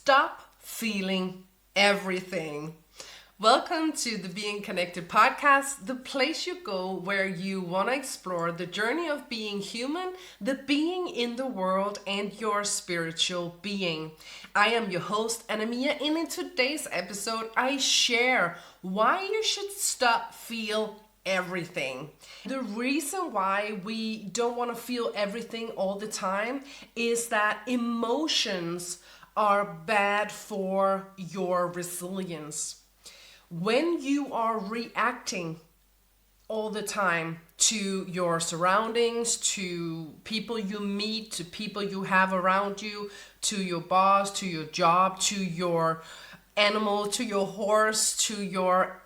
Stop feeling everything. Welcome to the Being Connected podcast, the place you go where you want to explore the journey of being human, the being in the world, and your spiritual being. I am your host, Anamia, and in today's episode, I share why you should stop feel everything. The reason why we don't want to feel everything all the time is that emotions are bad for your resilience. When you are reacting all the time to your surroundings, to people you meet, to people you have around you, to your boss, to your job, to your animal, to your horse, to your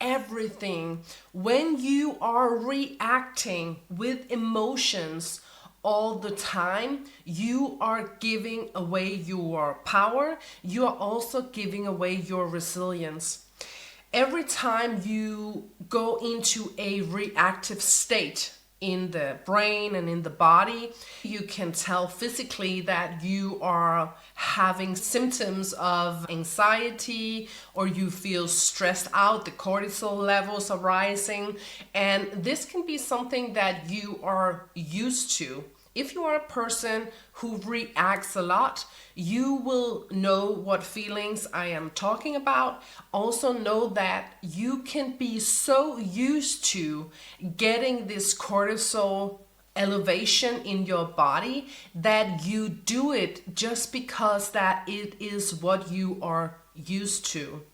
everything, when you are reacting with emotions all the time, you are giving away your power. You are also giving away your resilience. Every time you go into a reactive state in the brain and in the body, you can tell physically that you are having symptoms of anxiety or you feel stressed out, the cortisol levels are rising, and this can be something that you are used to. If you are a person who reacts a lot, you will know what feelings I am talking about. Also know that you can be so used to getting this cortisol elevation in your body that you do it just because that it is what you are used to.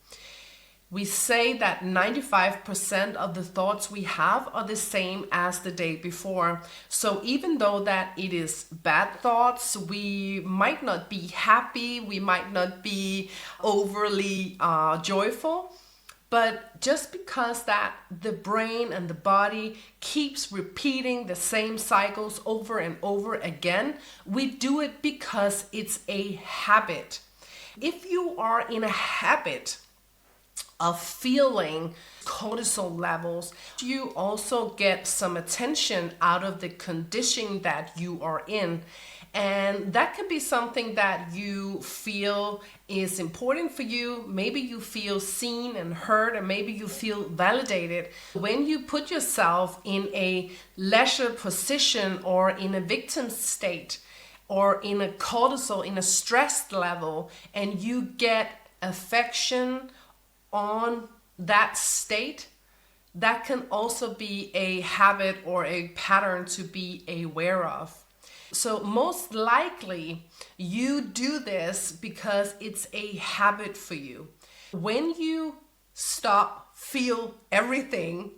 We say that 95% of the thoughts we have are the same as the day before. So even though that it is bad thoughts, we might not be happy, we might not be overly joyful, but just because that the brain and the body keeps repeating the same cycles over and over again, we do it because it's a habit. If you are in a habit of feeling cortisol levels, you also get some attention out of the condition that you are in. And that can be something that you feel is important for you. Maybe you feel seen and heard, and maybe you feel validated. When you put yourself in a leisure position or in a victim state or in a cortisol, in a stress level, and you get affection on that state, that can also be a habit or a pattern to be aware of. So most likely you do this because it's a habit for you. When you stop feel everything,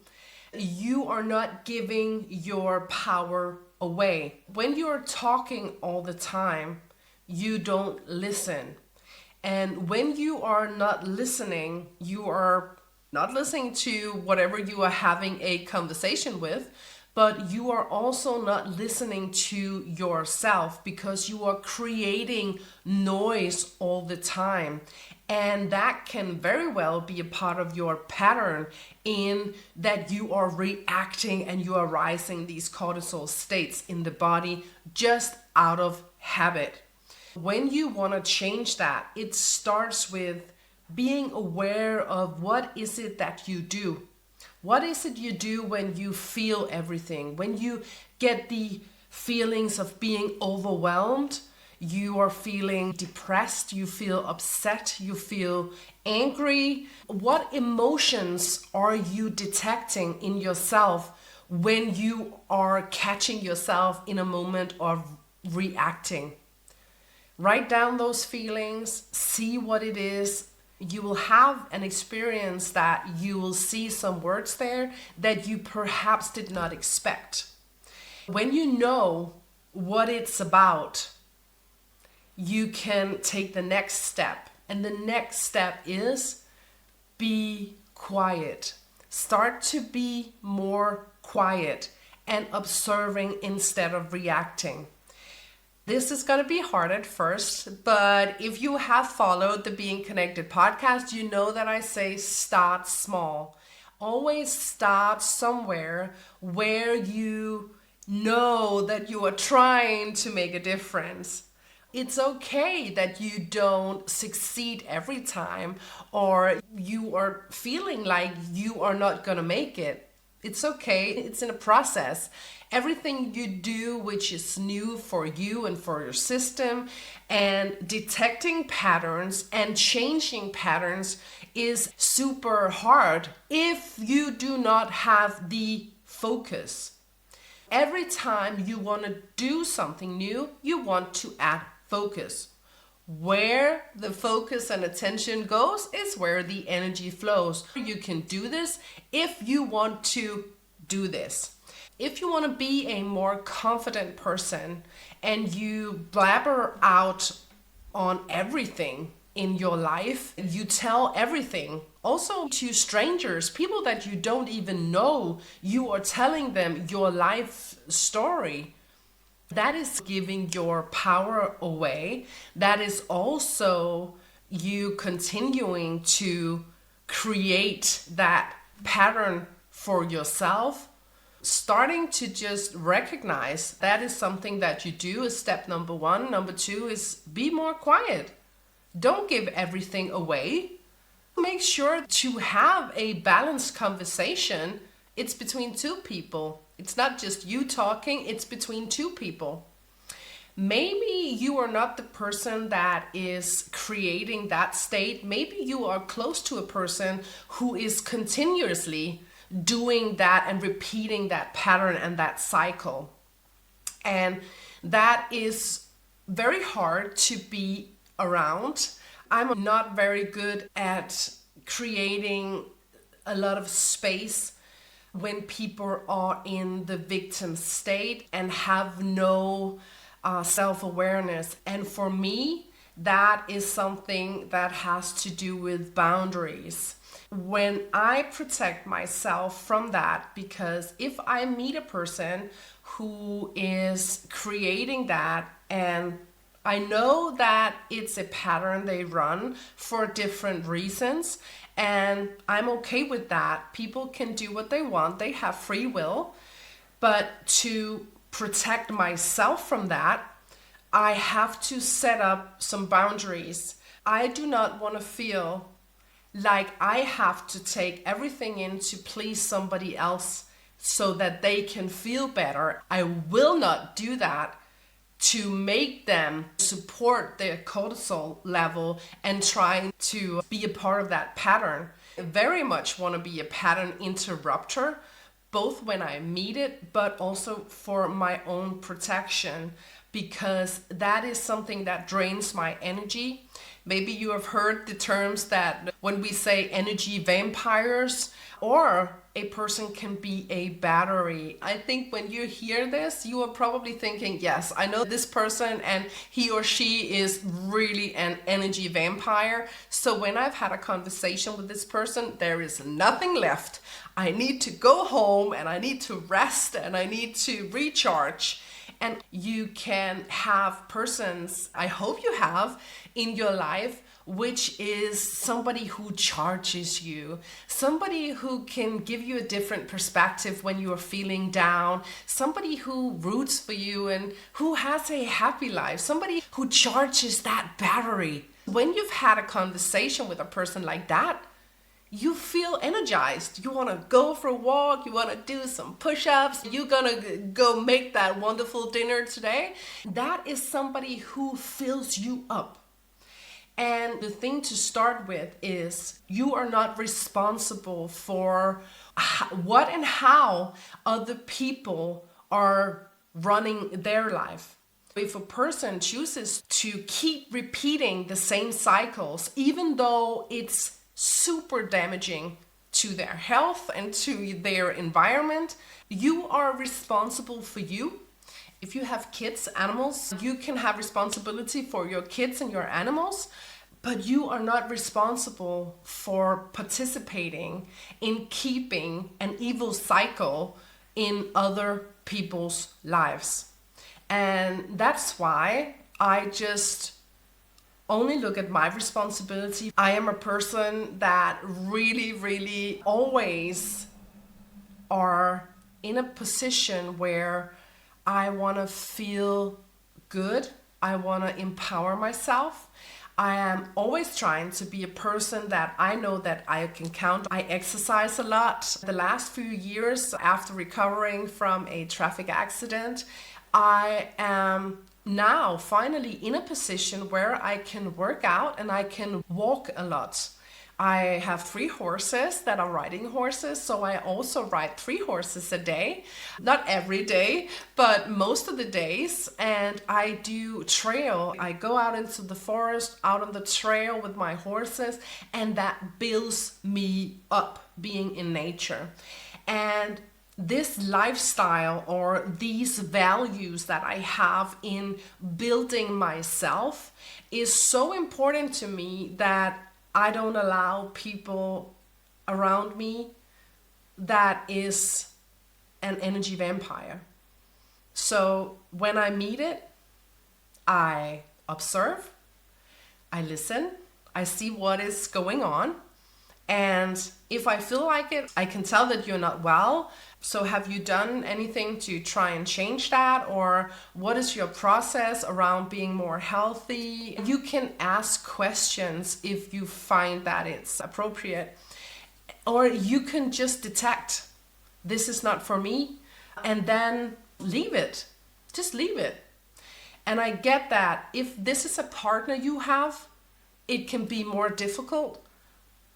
you are not giving your power away. When you're talking all the time, you don't listen. And when you are not listening, you are not listening to whatever you are having a conversation with, but you are also not listening to yourself because you are creating noise all the time. And that can very well be a part of your pattern in that you are reacting and you are rising these cortisol states in the body just out of habit. When you want to change that, it starts with being aware of what is it that you do. What is it you do when you feel everything? When you get the feelings of being overwhelmed, you are feeling depressed, you feel upset, you feel angry. What emotions are you detecting in yourself when you are catching yourself in a moment of reacting? Write down those feelings, see what it is. You will have an experience that you will see some words there that you perhaps did not expect. When you know what it's about, you can take the next step. And the next step is be quiet. Start to be more quiet and observing instead of reacting. This is going to be hard at first, but if you have followed the Being Connected podcast, you know that I say start small. Always start somewhere where you know that you are trying to make a difference. It's okay that you don't succeed every time, or you are feeling like you are not gonna make it. It's okay, it's in a process. Everything you do which is new for you and for your system, and detecting patterns and changing patterns is super hard if you do not have the focus. Every time you want to do something new, you want to add focus. Where the focus and attention goes is where the energy flows. You can do this if you want to do this. If you want to be a more confident person and you blabber out on everything in your life, you tell everything, also to strangers, people that you don't even know, you are telling them your life story. That is giving your power away. That is also you continuing to create that pattern for yourself. Starting to just recognize that is something that you do is step number one. Number two is be more quiet. Don't give everything away. Make sure to have a balanced conversation. It's between two people. It's not just you talking, it's between two people. Maybe you are not the person that is creating that state. Maybe you are close to a person who is continuously doing that and repeating that pattern and that cycle. And that is very hard to be around. I'm not very good at creating a lot of space when people are in the victim state and have no self-awareness. And for me, that is something that has to do with boundaries. When I protect myself from that, because if I meet a person who is creating that, and I know that it's a pattern they run for different reasons, and I'm okay with that. People can do what they want, they have free will. But to protect myself from that, I have to set up some boundaries. I do not want to feel like I have to take everything in to please somebody else so that they can feel better. I will not do that to make them support their cortisol level and trying to be a part of that pattern. I very much want to be a pattern interrupter, both when I meet it, but also for my own protection, because that is something that drains my energy. Maybe you have heard the terms that when we say energy vampires, or a person can be a battery. I think when you hear this, you are probably thinking, yes, I know this person and he or she is really an energy vampire. So when I've had a conversation with this person, there is nothing left. I need to go home and I need to rest and I need to recharge. And you can have persons, I hope you have, in your life, which is somebody who charges you, somebody who can give you a different perspective when you are feeling down, somebody who roots for you and who has a happy life, somebody who charges that battery. When you've had a conversation with a person like that, you feel energized. You want to go for a walk, you want to do some push-ups, you're gonna go make that wonderful dinner today. That is somebody who fills you up. And the thing to start with is you are not responsible for what and how other people are running their life. If a person chooses to keep repeating the same cycles, even though it's super damaging to their health and to their environment, you are responsible for you. If you have kids, animals, you can have responsibility for your kids and your animals, but you are not responsible for participating in keeping an evil cycle in other people's lives. And that's why I just only look at my responsibility. I am a person that really always are in a position where I want to feel good I want to empower myself. I am always trying to be a person that I know that I can count. I exercise a lot. The last few years after recovering from a traffic accident, I am now finally in a position where I can work out and I can walk a lot. I have 3 horses that are riding horses, so I also ride 3 horses a day. Not every day, but most of the days. And I do trail. I go out into the forest, out on the trail with my horses, and that builds me up being in nature. And this lifestyle or these values that I have in building myself is so important to me that I don't allow people around me that is an energy vampire. So when I meet it, I observe, I listen, I see what is going on. And if I feel like it, I can tell that you're not well. So have you done anything to try and change that? Or what is your process around being more healthy? You can ask questions if you find that it's appropriate. Or you can just detect, this is not for me, and then leave it. Just leave it. And I get that if this is a partner you have, it can be more difficult.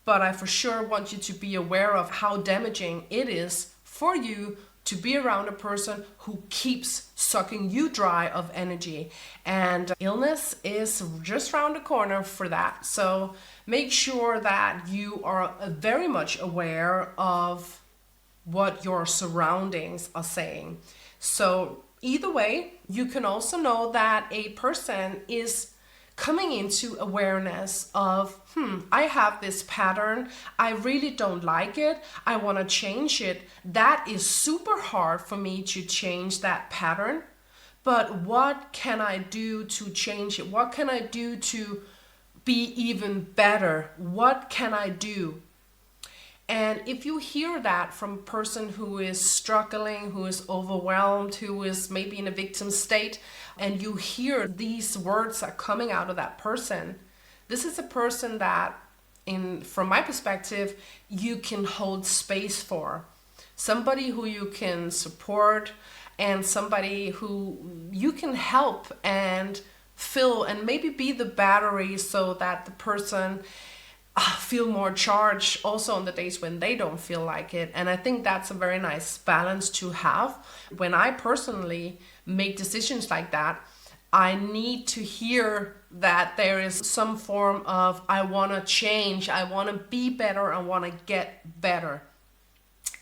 But I for sure want you to be aware of how damaging it is for you to be around a person who keeps sucking you dry of energy. And illness is just around the corner for that. So make sure that you are very much aware of what your surroundings are saying. So either way, you can also know that a person is coming into awareness of, I have this pattern, I really don't like it, I want to change it. That is super hard for me to change that pattern, but what can I do to change it? What can I do to be even better? What can I do? And if you hear that from a person who is struggling, who is overwhelmed, who is maybe in a victim state, and you hear these words are coming out of that person, this is a person that, from my perspective, you can hold space for. Somebody who you can support and somebody who you can help and fill and maybe be the battery so that the person feel more charged also on the days when they don't feel like it. And I think that's a very nice balance to have. When I personally make decisions like that, I need to hear that there is some form of, I want to change, I want to be better, I want to get better.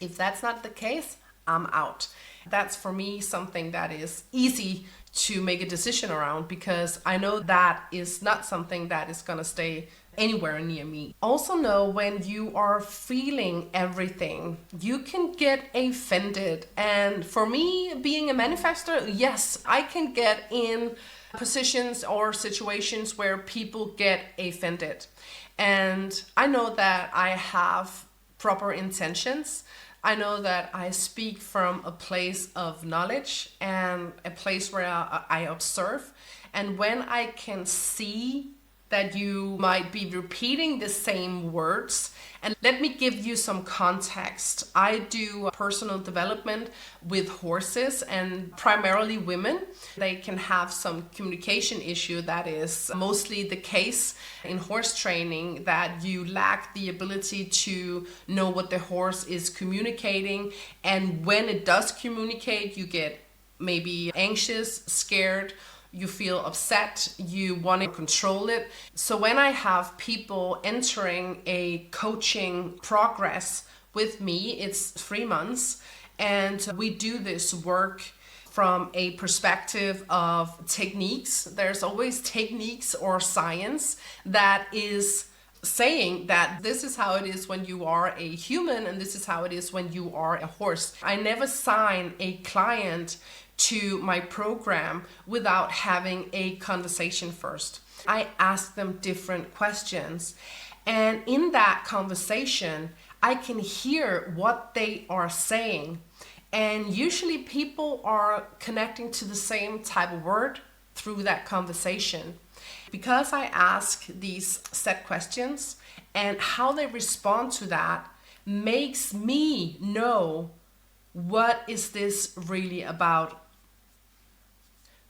If that's not the case, I'm out. That's for me something that is easy to make a decision around, because I know that is not something that is going to stay anywhere near me. Also know when you are feeling everything, you can get offended. And for me, being a manifestor, yes, I can get in positions or situations where people get offended. And I know that I have proper intentions. I know that I speak from a place of knowledge and a place where I observe. And when I can see that you might be repeating the same words. And let me give you some context. I do personal development with horses and primarily women. They can have some communication issue. That is mostly the case in horse training, that you lack the ability to know what the horse is communicating. And when it does communicate, you get maybe anxious, scared, you feel upset, you want to control it. So when I have people entering a coaching progress with me, it's 3 months, and we do this work from a perspective of techniques. There's always techniques or science that is saying that this is how it is when you are a human and this is how it is when you are a horse. I never sign a client to my program without having a conversation first. I ask them different questions, and in that conversation I can hear what they are saying, and usually people are connecting to the same type of word through that conversation. Because I ask these set questions, and how they respond to that makes me know, what is this really about?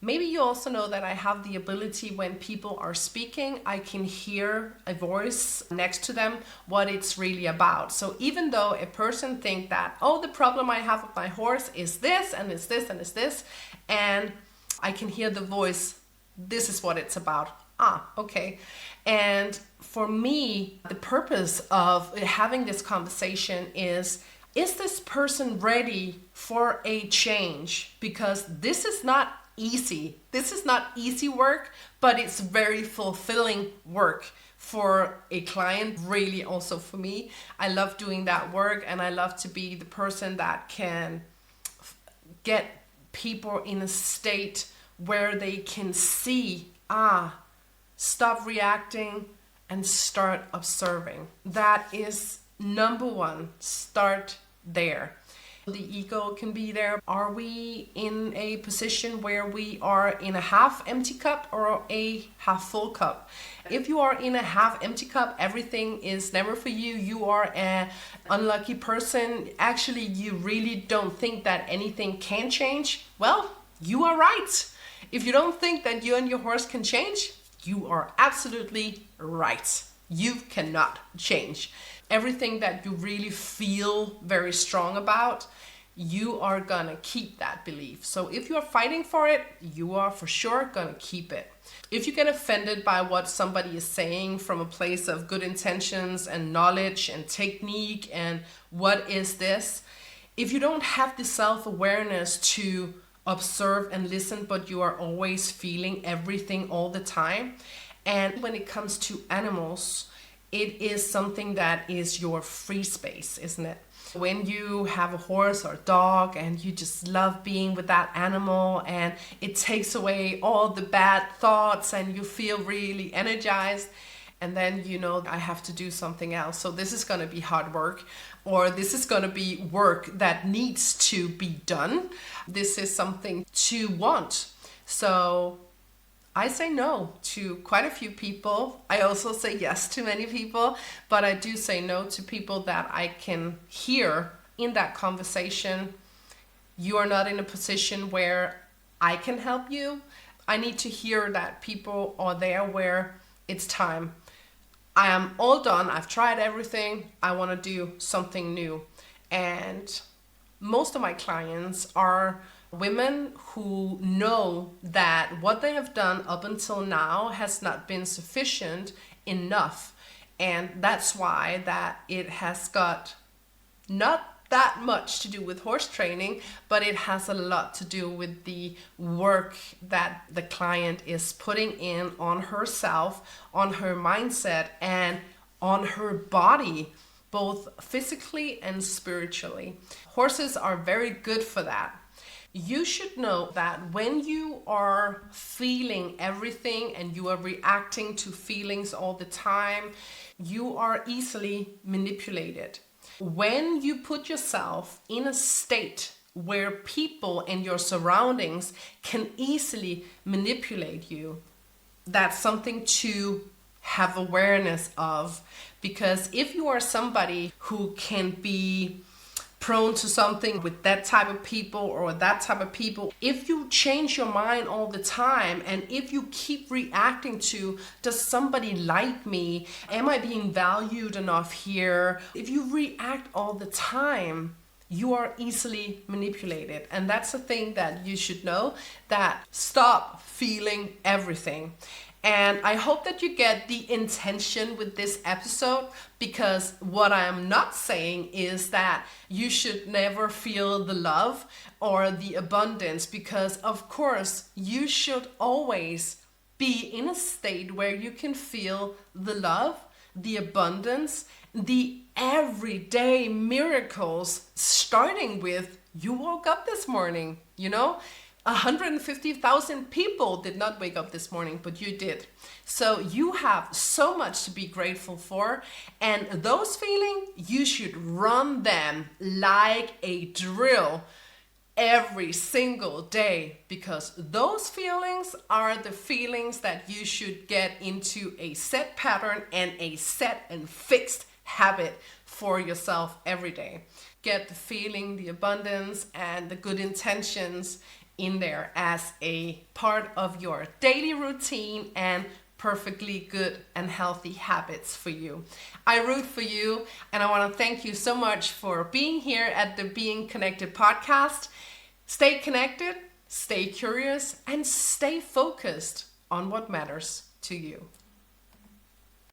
Maybe you also know that I have the ability, when people are speaking, I can hear a voice next to them, what it's really about. So even though a person think that, oh, the problem I have with my horse is this, and it's this, and it's this, and I can hear the voice, this is what it's about. Ah, okay. And for me, the purpose of having this conversation is this person ready for a change? Because this is not easy. This is not easy work, but it's very fulfilling work for a client, really also for me. I love doing that work, and I love to be the person that can get people in a state where they can see, stop reacting and start observing. That is number one. Start there. The ego can be there. Are we in a position where we are in a half empty cup or a half full cup? If you are in a half empty cup, everything is never for you. You are an unlucky person. Actually, you really don't think that anything can change. Well, you are right. If you don't think that you and your horse can change, you are absolutely right. You cannot change. Everything that you really feel very strong about, you are gonna keep that belief. So if you are fighting for it, you are for sure gonna keep it. If you get offended by what somebody is saying from a place of good intentions and knowledge and technique and what is this, if you don't have the self-awareness to observe and listen, but you are always feeling everything all the time, and when it comes to animals, it is something that is your free space, isn't it? When you have a horse or a dog and you just love being with that animal, and it takes away all the bad thoughts and you feel really energized, and then you know, I have to do something else. So this is going to be hard work, or this is going to be work that needs to be done. This is something to want. So I say no to quite a few people. I also say yes to many people, but I do say no to people that I can hear in that conversation. You are not in a position where I can help you. I need to hear that people are there where it's time. I am all done. I've tried everything. I want to do something new. And most of my clients are women who know that what they have done up until now has not been sufficient enough. And that's why that it has got not that much to do with horse training, but it has a lot to do with the work that the client is putting in on herself, on her mindset, and on her body, both physically and spiritually. Horses are very good for that. You should know that when you are feeling everything and you are reacting to feelings all the time, you are easily manipulated. When you put yourself in a state where people and your surroundings can easily manipulate you, that's something to have awareness of. Because if you are somebody who can be prone to something with that type of people or that type of people, if you change your mind all the time, and if you keep reacting to, does somebody like me? Am I being valued enough here? If you react all the time, you are easily manipulated. And that's the thing that you should know, that stop feeling everything. And I hope that you get the intention with this episode, because what I am not saying is that you should never feel the love or the abundance, because of course you should always be in a state where you can feel the love, the abundance, the everyday miracles, starting with you woke up this morning, 150,000 people did not wake up this morning, but you did. So you have so much to be grateful for. And those feelings, you should run them like a drill every single day, because those feelings are the feelings that you should get into a set pattern and a set and fixed habit for yourself every day. Get the feeling, the abundance, and the good intentions in there as a part of your daily routine and perfectly good and healthy habits for you. I root for you, and I want to thank you so much for being here at the Being Connected podcast. Stay connected, stay curious, and stay focused on what matters to you.